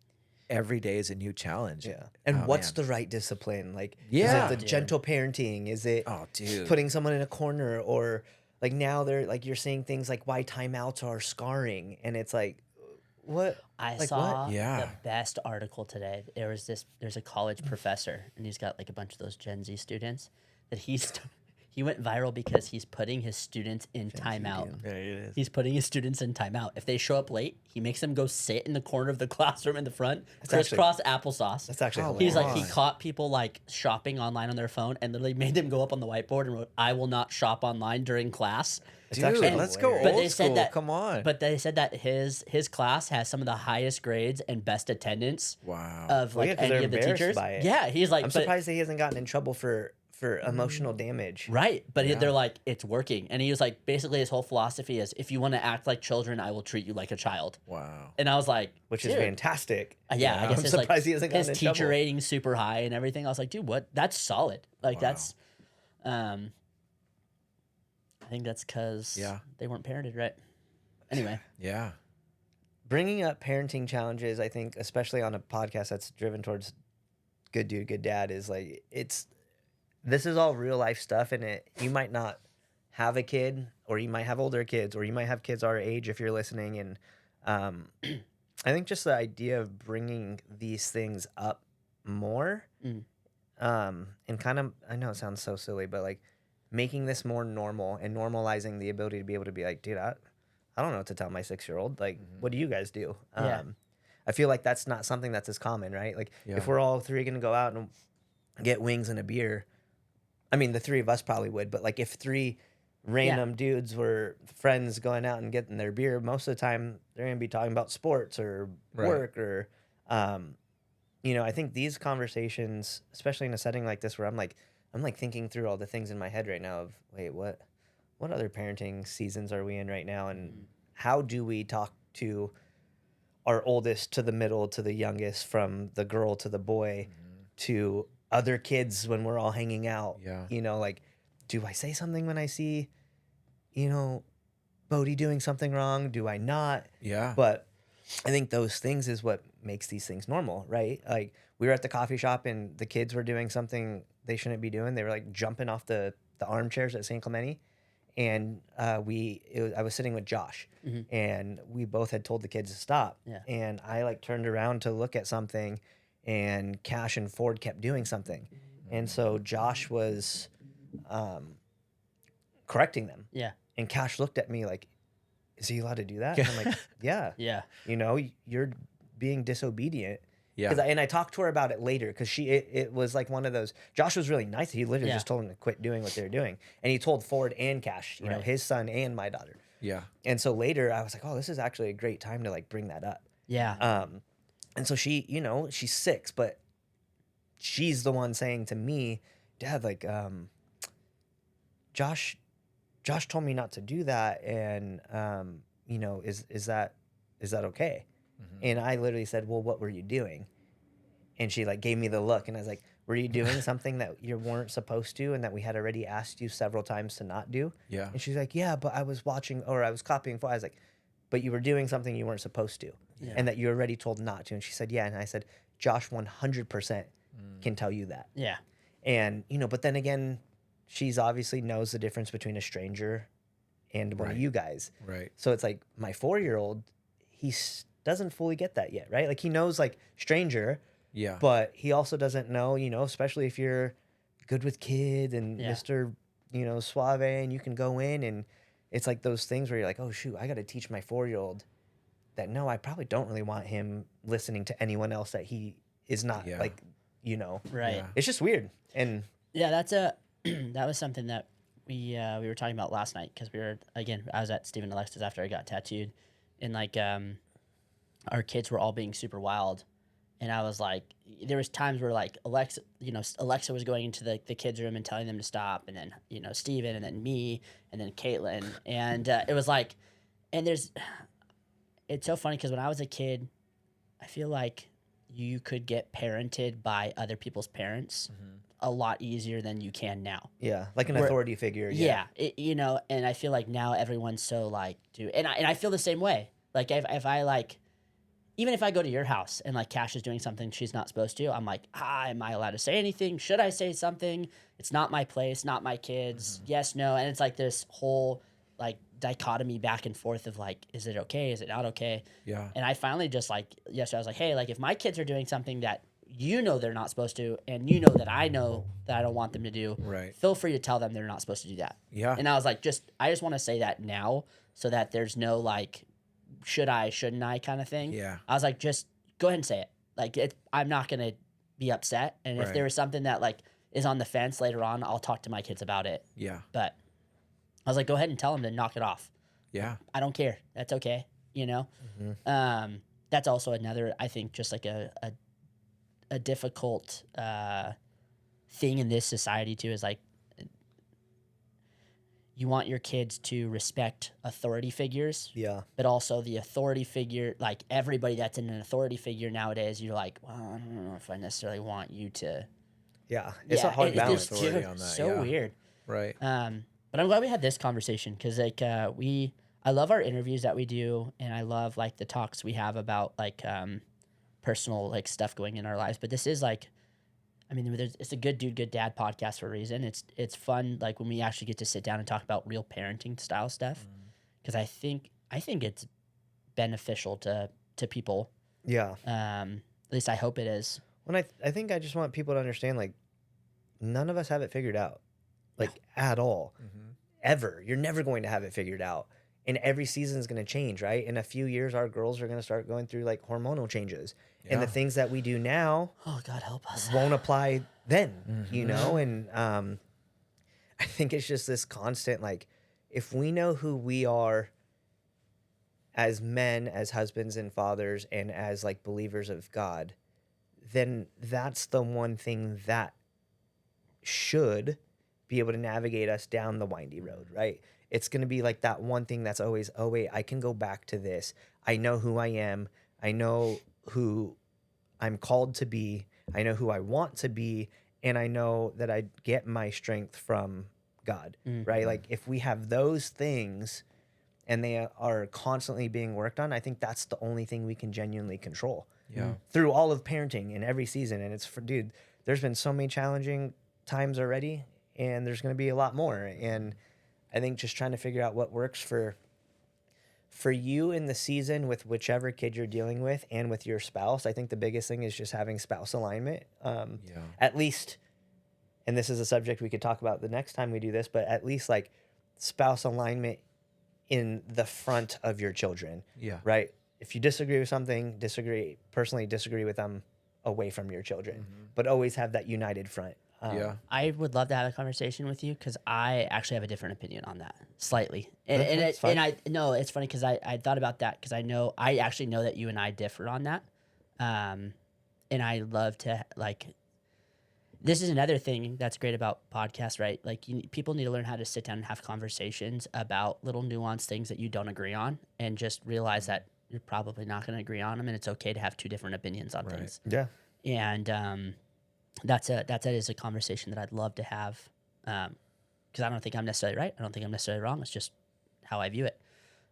every day is a new challenge. Yeah. And Oh, what's man. the right discipline? Like, Yeah. is it the gentle parenting? Is it Oh, dude. putting someone in a corner? Or like now they're like, you're saying things like why timeouts are scarring. And it's like, what? I Like saw what? Yeah. the best article today. There's a college professor, and he's got like a bunch of those Gen Z students that He went viral because he's putting his students in timeout. Dan. There it is. He's putting his students in timeout. If they show up late, he makes them go sit in the corner of the classroom in the front, crisscross applesauce. That's actually Oh, He's hilarious. like, he caught people like shopping online on their phone and literally made them go up on the whiteboard and wrote, "I will not shop online during class." It's Dude, actually let's go hilarious. But they old said school. that- Come on. But they said that his class has some of the highest grades and best attendance Wow. of Well, like yeah, 'cause any they're of the embarrassed teachers. by it. Yeah, he's like, I'm but- surprised that he hasn't gotten in trouble for emotional damage. Right, but Yeah. they're like, it's working. And he was like, basically his whole philosophy is, if you want to act like children, I will treat you like a child. Wow. And I was like, Which is dude. fantastic. Yeah, I guess I'm his, surprised like, he hasn't gotten his in teacher trouble. rating's super high and everything. I was like, dude, what? That's solid. Like Wow. that's, I think that's because Yeah. they weren't parented right. Anyway, Yeah. Bringing up parenting challenges, I think, especially on a podcast that's driven towards good dude, good dad, is like this is all real life stuff, and you might not have a kid, or you might have older kids, or you might have kids our age if you're listening, and I think just the idea of bringing these things up more, Mm. and kind of, I know it sounds so silly, but like making this more normal and normalizing the ability to be able to be like, dude, I don't know what to tell my 6-year-old. Like, what do you guys do? Yeah. I feel like that's not something that's as common, right? Like, Yeah. if we're all three going to go out and get wings and a beer, I mean, the three of us probably would, but like if three random dudes were friends going out and getting their beer, most of the time they're going to be talking about sports or Right. work or, I think these conversations, especially in a setting like this where I'm like thinking through all the things in my head right now of, wait, what other parenting seasons are we in right now? And how do we talk to our oldest to the middle to the youngest, from the girl to the boy to other kids when we're all hanging out? Yeah. Like, do I say something when I see, Bodie doing something wrong? Do I not? Yeah. But I think those things is what makes these things normal, right? Like, we were at the coffee shop and the kids were doing something they shouldn't be doing. They were like jumping off the armchairs at St. Clemente. And I was sitting with Josh, and we both had told the kids to stop. Yeah. And I like turned around to look at something, and Cash and Ford kept doing something. And so Josh was correcting them. yeah, And Cash looked at me like, is he allowed to do that? And I'm like, yeah. yeah, You're being disobedient. Yeah. And I talked to her about it later, because it was like one of those. Josh was really nice. He literally Yeah. just told them to quit doing what they were doing, and he told Ford and Cash, Right. his son and my daughter. Yeah. And so later, I was like, oh, this is actually a great time to like bring that up. yeah, And so she, she's 6, but she's the one saying to me, Dad, like, Josh told me not to do that, and is that okay? And I literally said, well, what were you doing? And she like gave me the look, and I was like, were you doing something that you weren't supposed to, and that we had already asked you several times to not do? Yeah. And she's like, yeah, but I was watching, or I was copying. I was like, but you were doing something you weren't supposed to, Yeah. and that you already told not to. And she said, yeah. And I said, Josh 100% can tell you that. yeah, And, but then again, she's obviously knows the difference between a stranger and one of Right. you guys. Right. So it's like my 4-year-old, doesn't fully get that yet, right? Like, he knows like stranger, Yeah. but he also doesn't know, especially if you're good with kids and Yeah. Mr. Suave, and you can go in, and it's like those things where you're like, oh shoot, I got to teach my 4-year-old that no, I probably don't really want him listening to anyone else that he is not Yeah. like, right. Yeah. it's just weird. And Yeah, that's that was something that we were talking about last night, because I was at Stephen and Alexa's after I got tattooed, and like our kids were all being super wild, and I was like, there was times where like Alexa was going into the kids room and telling them to stop, and then Stephen, and then me, and then Caitlin, and it was like, and it's so funny because when I was a kid, I feel like you could get parented by other people's parents a lot easier than you can now. yeah, like an Where- authority figure. Yeah, and I feel like now everyone's so like, dude, and I feel the same way. Like if I like, even if I go to your house and like Cash is doing something she's not supposed to, I'm like, am I allowed to say anything? Should I say something? It's not my place, not my kids. Yes, no, and it's like this whole like dichotomy back and forth of like, is it okay? Is it not okay? Yeah. And I finally just like yesterday I was like, hey, like if my kids are doing something that you know they're not supposed to, and you know that I don't want them to do. Right. Feel free to tell them they're not supposed to do that. Yeah. And I was like, I just want to say that now so that there's no like, should I, shouldn't I kind of thing. Yeah. I was like, just go ahead and say it. Like, I'm not going to be upset. And if Right. there was something that like is on the fence later on, I'll talk to my kids about it. Yeah. But I was like, go ahead and tell them to knock it off. Yeah. I don't care. That's okay. You know? Mm-hmm. That's also another, I think, just like a difficult thing in this society too, is like, you want your kids to respect authority figures, Yeah. but also the authority figure, like everybody that's in an authority figure nowadays, you're like, well, I don't know if I necessarily want you to. Yeah. It's a hard balance. It's Authority on that, so yeah. weird. Right. But I'm glad we had this conversation because like I love our interviews that we do, and I love like the talks we have about like personal like stuff going in our lives. But this is like, I mean, it's a good dude, good dad podcast for a reason. It's fun like when we actually get to sit down and talk about real parenting style stuff, because I think it's beneficial to people. Yeah. At least I hope it is. When I think I just want people to understand, like, none of us have it figured out, like, at all, ever. You're never going to have it figured out. And every season is going to change, right? In a few years, our girls are going to start going through, like, hormonal changes. And the Yeah. things that we do now Oh, God help us. won't apply then, you know? And I think it's just this constant, like, if we know who we are as men, as husbands and fathers, and as, like, believers of God, then that's the one thing that should be able to navigate us down the windy road, right? It's going to be like that one thing that's always, oh, wait, I can go back to this. I know who I am. I know who I'm called to be. I know who I want to be. And I know that I get my strength from God, right? Like if we have those things and they are constantly being worked on, I think that's the only thing we can genuinely control. Yeah. Through all of parenting in every season. And it's for, dude, there's been so many challenging times already, and there's going to be a lot more. And I think just trying to figure out what works for you in the season with whichever kid you're dealing with and with your spouse. I think the biggest thing is just having spouse alignment. At least, and this is a subject we could talk about the next time we do this, but at least like spouse alignment in the front of your children. Yeah. Right? If you disagree with something, disagree with them away from your children, but always have that united front. Yeah. I would love to have a conversation with you because I actually have a different opinion on that slightly. And That's fine. it's funny because I thought about that because I actually know that you and I differ on that. And I love to like, this is another thing that's great about podcasts, right? Like people need to learn how to sit down and have conversations about little nuanced things that you don't agree on, and just realize that you're probably not going to agree on them. And it's okay to have two different opinions on things. Yeah. And, that is a conversation that I'd love to have, because I don't think I'm necessarily right. I don't think I'm necessarily wrong. It's just how I view it.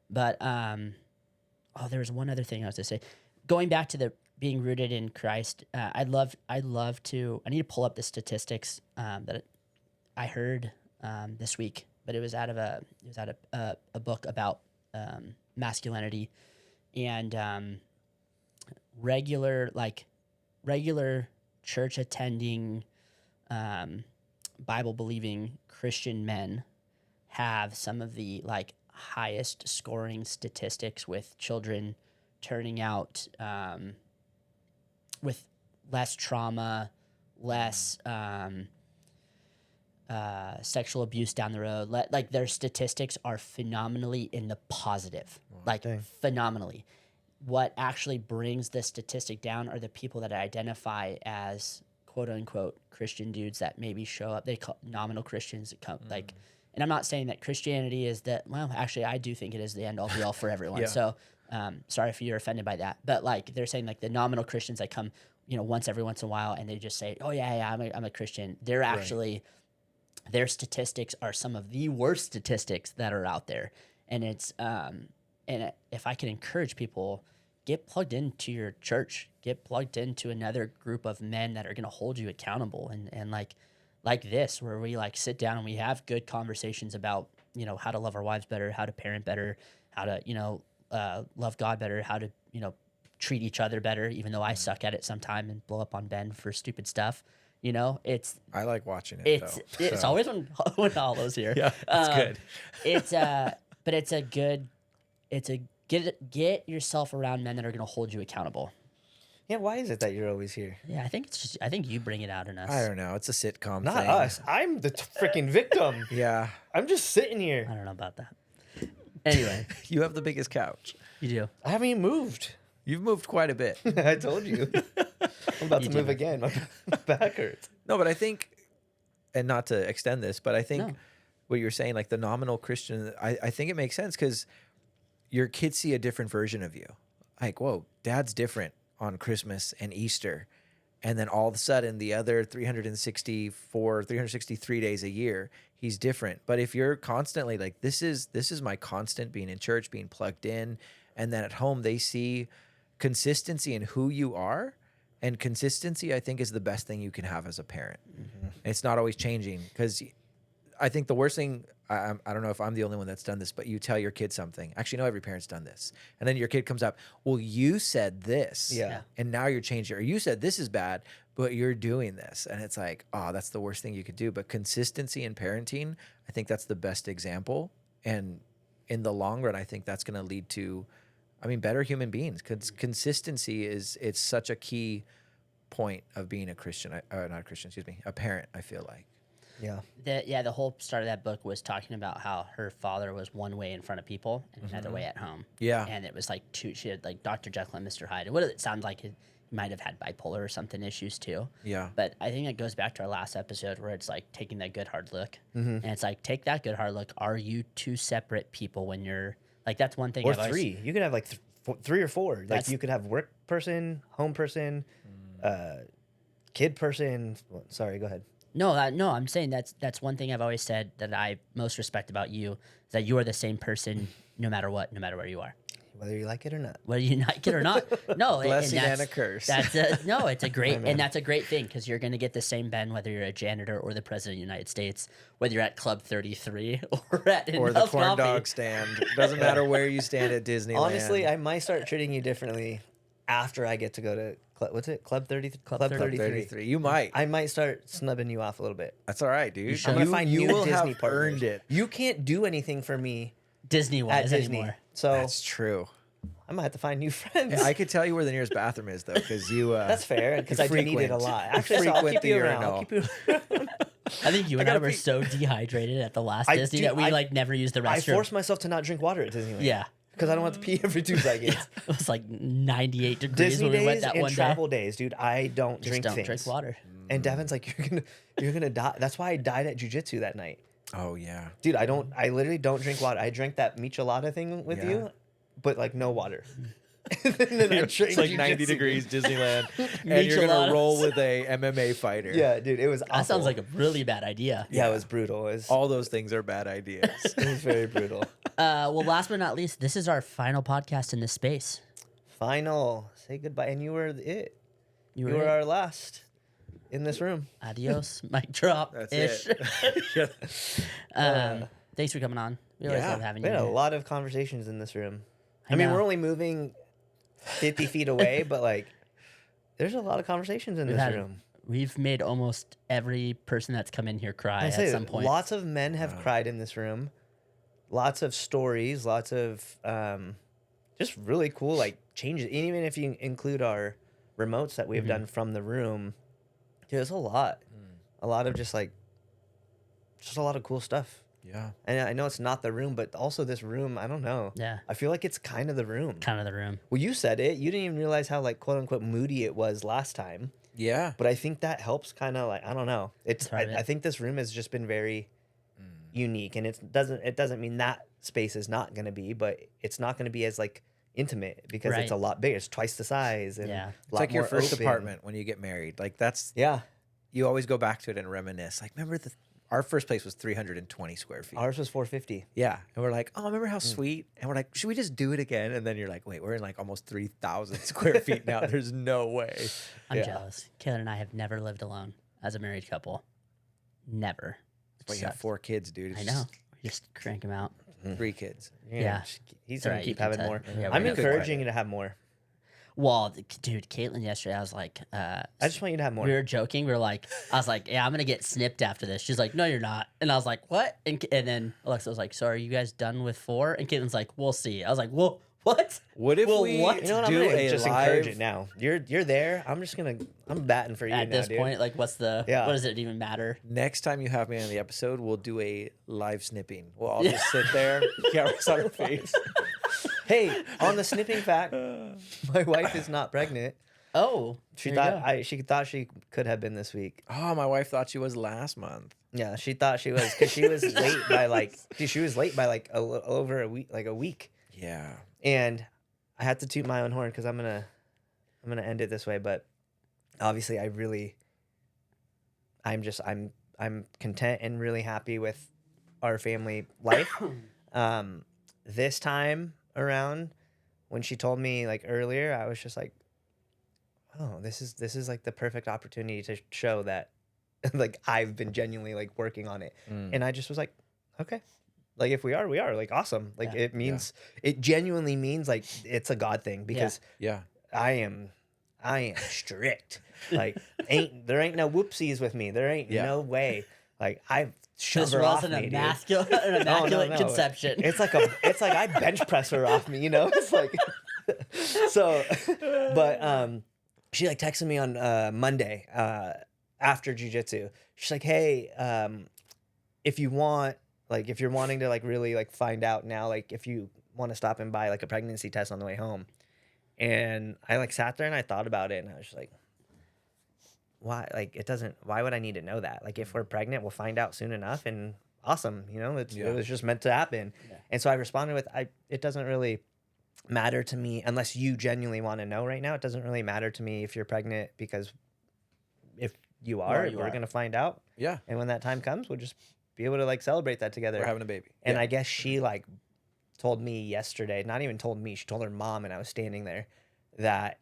But there was one other thing I was to say. Going back to the being rooted in Christ, I need to pull up the statistics that I heard this week, but it was out of a book about masculinity and regular church attending, Bible believing Christian men have some of the like highest scoring statistics with children turning out with less trauma, less sexual abuse down the road. Like their statistics are phenomenally in the positive, dang. phenomenally. What actually brings the statistic down are the people that identify as quote unquote Christian dudes that maybe show up. They call nominal Christians that come like, and I'm not saying that Christianity is that, well, actually I do think it is the end all be all for everyone. Yeah. So, sorry if you're offended by that, but like they're saying like the nominal Christians that come, once every once in a while and they just say, oh yeah, I'm a Christian. They're actually, their statistics are some of the worst statistics that are out there. And it's, if I can encourage people, get plugged into your church, get plugged into another group of men that are going to hold you accountable. And like this, where we like sit down and we have good conversations about, how to love our wives better, how to parent better, how to, love God better, how to, treat each other better, even though I suck at it sometime and blow up on Ben for stupid stuff. You know, I like watching it. It's so. always when Hollo's here. Yeah, that's good. But it's a good, get yourself around men that are going to hold you accountable. Yeah, why is it that you're always here? Yeah, I think you bring it out in us. I don't know. It's a sitcom Not thing. us. I'm the freaking victim. Yeah. I'm just sitting I here. don't know about that. Anyway, You have the biggest couch. you do. I haven't even moved. You've moved quite a bit. I told you. I'm about You to move do. again. My back hurts. No, but I think, and not to extend this, but I think No. what you're saying, like the nominal Christian, I think it makes sense because your kids see a different version of you. Like, whoa, dad's different on Christmas and Easter. And then all of a sudden, the other 363 days a year, he's different. But if you're constantly like, this is my constant being in church, being plugged in, and then at home they see consistency in who you are. And consistency, I think, is the best thing you can have as a parent. Mm-hmm. It's not always changing because I think the worst thing, I don't know if I'm the only one that's done this, but you tell your kid something. Actually, no, every parent's done this. And then your kid comes up, well, you said this. Yeah. And now you're changing it. Or you said this is bad, but you're doing this. And it's like, oh, that's the worst thing you could do. But consistency in parenting, I think that's the best example. And in the long run, I think that's going to lead to, better human beings. Because consistency it's such a key point of being a Christian, not a Christian, excuse me, a parent, I feel like. Yeah. The whole start of that book was talking about how her father was one way in front of people and another way at home. Yeah. And it was like she had like Dr. Jekyll and Mr. Hyde. And what it sounds like, he might have had bipolar or something issues too. Yeah. But I think it goes back to our last episode where it's like taking that good hard look. And it's like, take that good hard look. Are you two separate people when you're like, that's one thing. Or I've always- three. You could have like 3 or 4. Like That's- you could have work person, home person, kid person. Well, sorry, go ahead. No, I'm saying that's one thing I've always said that I most respect about you, is that you are the same person no matter what, no matter where you are. Whether you like it or not. Whether you like it or not. No, Blessing that's, and a curse. It's a great, and that's a great thing because you're going to get the same Ben whether you're a janitor or the president of the United States, whether you're at Club 33 or at Or the Enough corn Coffee. dog stand. Doesn't matter where you stand at Disneyland. Honestly, I might start treating you differently after I get to go to what's it? Club 30 Club 33. 33. You might. I might start snubbing you off a little bit. That's all right, dude. I'm gonna find you new will Disney have partners. earned it. You can't do anything for me Disney-wise at Disney. anymore. So That's true. I might have to find new friends. Yeah, I could tell you where the nearest bathroom is though, because you. That's fair because I do need it a lot. Actually, so I'll frequent keep the you around. urinal. I'll keep you around. I think you and I gotta were be- so dehydrated at the last I Disney do- that we I- like never used the I restroom. force myself to not drink water at Disneyland. Yeah. Because I don't have to pee every 2 seconds. It was like 98 degrees Disney when we went days that and one travel day. days, dude. I don't Just drink don't things. drink water. And Devin's like, you're gonna die. That's why I died at jujitsu that night, Oh yeah. dude. I literally don't drink water. I drank that michelada thing with Yeah. you, but like no water. And then I It's like 90 jujitsu. degrees Disneyland, and you're gonna Micheladas. roll with a MMA fighter. Yeah, dude, it was. That sounds awful. like a really bad idea. Yeah, it was brutal. It was, All those things are bad ideas. it was very brutal. Well, last but not least, this is our final podcast in this space. Final. Say goodbye, and you were it. You You were were it. our last in this room. Adios, mic drop. That's ish. it. Thanks for coming on. We always Yeah, love having We you. had a here. lot of conversations in this room. I I mean, know. we're only moving 50 feet away, but like, there's a lot of conversations in We've this had- room. We've made almost every person that's come in here cry I at say some point. lots of men have cried in this room. Lots of stories, lots of just really cool like changes. And even if you include our remotes that we've done from the room, dude, there's a lot. A lot of just a lot of cool stuff. Yeah. And I know it's not the room, but also this room, I don't know. Yeah. I feel like it's kind of the room. Kind of the room. Well, you said it. You didn't even realize how like quote unquote moody it was last time. Yeah. But I think that helps kind of like I don't know. It's That's right. I think this room has just been very unique, and it doesn't mean that space is not going to be, but it's not going to be as like intimate because it's Right. a lot bigger. It's twice the size, and Yeah. a It's lot like your more first open. apartment when you get married. Like that's Yeah, you always go back to it and reminisce. Like remember our first place was 320 square feet. ours was 450. Yeah. And we're like, oh, remember how sweet? And we're like, should we just do it again? And then you're like, wait, we're in like almost 3,000 square feet now. There's no way. I'm Yeah. jealous. Kayla and I have never lived alone as a married couple. Never. But you have Sucks. 4 kids, dude. It's I know. We just crank them out. just 3 kids. Yeah. he's It's gonna alright, you keep can having tell. more. Yeah, I'm we're good encouraging credit. you to have more. Well, dude, Caitlin yesterday, I was like, I just want you to have more. we were joking. We were like, I was like, yeah, I'm gonna get snipped after this. She's like, no, you're not. And I was like, what? And then Alexa was like, so are you guys done with 4? And Caitlin's like, we'll see. I was like, well, what? What if Well, we what? You know what? I'm do gonna a just live? encourage it now. You're there. I'm batting for you At now, this dude. point, like, what's the? Yeah. What does it even matter? Next time you have me on the episode, we'll do a live snipping. We'll all just sit there, cameras on our face. Hey, on the snipping fact, my wife is not pregnant. Oh, She there you thought go. she thought she could have been this week. Oh, my wife thought she was last month. Yeah, she thought she was because she was late by like she was late by like over a week. Yeah. And I had to toot my own horn because I'm gonna end it this way. But obviously, I'm content and really happy with our family life. This time around, when she told me like earlier, I was just like, oh, this is like the perfect opportunity to show that like I've been genuinely like working on it. And I just was like, okay. Like if we are like awesome. Like Yeah. it means it genuinely means like it's a God thing because Yeah. I am strict. Like there ain't no whoopsies with me. There ain't no way. Like I've shoved This her off wasn't me, dude. an immaculate no. conception. It's like I bench press her off me, you know? It's like so but she like texted me on Monday after jiu-jitsu. She's like, hey, if you're wanting to like really like find out now, like if you want to stop and buy like a pregnancy test on the way home. And I like sat there and I thought about it and I was just like, why? Like why would I need to know that? Like if we're pregnant, we'll find out soon enough and awesome, you know, it was just meant to happen. Yeah. And so I responded with, it doesn't really matter to me unless you genuinely want to know right now. It doesn't really matter to me if you're pregnant because if you are, we're going to find out. Yeah. And when that time comes, we'll just be able to like celebrate that together. We're having a baby. And I guess she like told me yesterday, not even told me, she told her mom and I was standing there that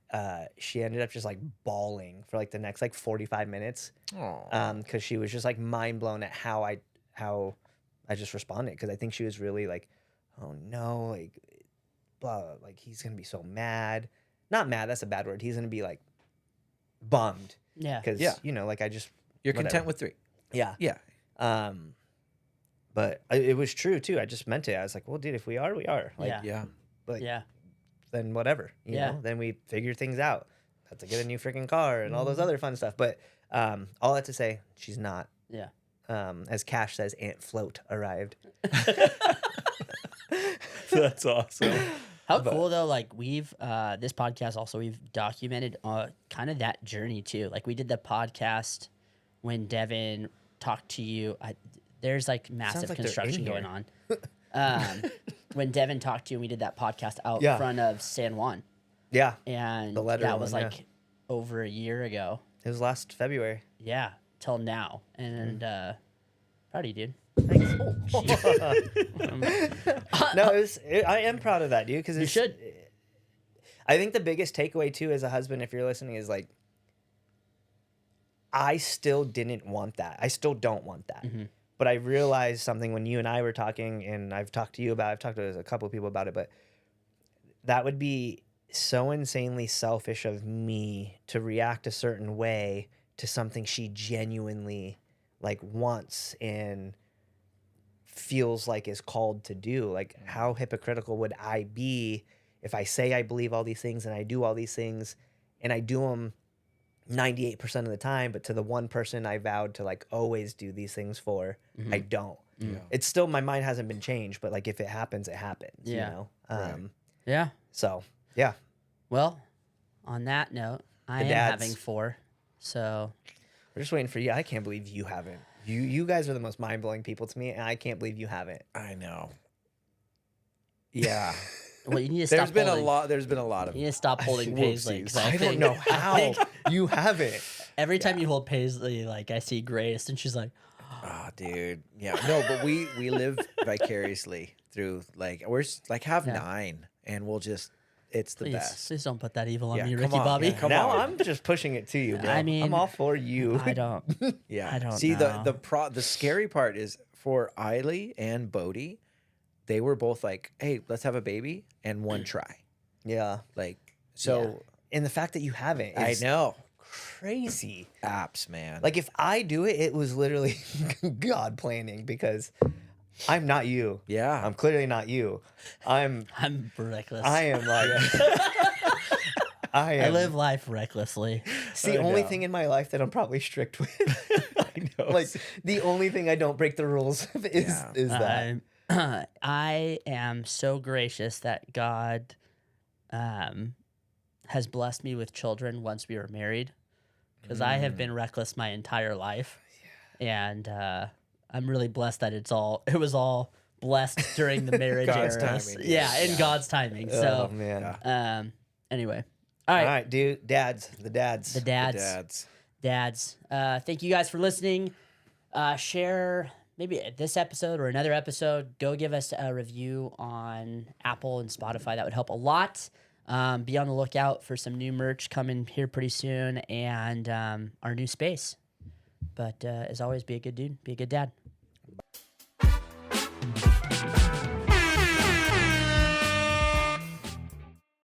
she ended up just like bawling for like the next like 45 minutes. Because she was just like mind blown at how I just responded. Because I think she was really like, oh no, like blah, like he's gonna be so mad. Not mad, that's a bad word. He's gonna be like bummed. Yeah. Because you know, like I just You're content with 3. Yeah. Yeah. But it was true too. I just meant it. I was like, well, dude, if we are, we are. Like, Yeah. Like, Yeah. then whatever. You know? Then we figure things out. Have to get a new freaking car and all those other fun stuff. But all that to say, she's not. Yeah. As Cash says, Aunt Float arrived. That's awesome. How cool though! Like we've this podcast also we've documented kind of that journey too. Like we did the podcast when Devin talked to you. There's like massive like they're construction in going on. When Devin talked to you, and we did that podcast out front of San Juan. Yeah. And The letter that was one, like over a year ago. It was last February. Yeah, till now. And proud of you, dude. No, I am proud of that, dude. Because You should. I think the biggest takeaway too, as a husband, if you're listening, is like, I still didn't want that. I still don't want that. Mm-hmm. But I realized something when you and I were talking, and I've talked to a couple of people about it, but that would be so insanely selfish of me to react a certain way to something she genuinely like wants and feels like is called to do. Like, how hypocritical would I be if I say I believe all these things and I do all these things and I do them 98% of the time, but to the one person I vowed to like always do these things for, I don't. Yeah. It's still, my mind hasn't been changed, but like if it happens, it happens. Yeah. You know? Right. Yeah. So yeah. Well, on that note, I am dads. having 4. So We're just waiting for you. I can't believe you haven't. You guys are the most mind blowing people to me, and I can't believe you haven't. I know. Yeah. well, you need to stop. There's been holding, a lot. There's been a lot of. You need to stop holding Paisley. 'Cause I don't think- know I how think you haven't. every time you hold Paisley, like I see Grace, and she's like, Oh, dude. Yeah. No, but we live vicariously through like like have 9, and we'll just. It's the please, best. please don't put that evil on Yeah, me, come Ricky on, Bobby. yeah, come Now on. I'm just pushing it to you, bro. I mean, I'm all for you. I don't. Yeah. I don't See know. the scary part is for Eiley and Bodie, they were both like, "Hey, let's have a baby," and one try. Yeah. Like so. And the fact that you haven't I is know. crazy. Apps, man. Like if I do it, it was literally God planning because I'm not you. yeah. I'm clearly not you. I'm reckless. I am like I I am. live life recklessly. It's the I only know. thing in my life that I'm probably strict with. I know. Like the only thing I don't break the rules of is Yeah. is that. I am so gracious that God has blessed me with children once we were married, because I have been reckless my entire life, and I'm really blessed that it was all blessed during the marriage God's era. timing, Yeah, in yeah. God's timing. Oh So, man. anyway, all All right, right, dude. Dads. The the dads. The dads. dads. Thank you guys for listening. Share maybe this episode or another episode. Go give us a review on Apple and Spotify. That would help a lot. Be on the lookout for some new merch coming here pretty soon, and our new space. But as always, be a good dude. Be a good dad.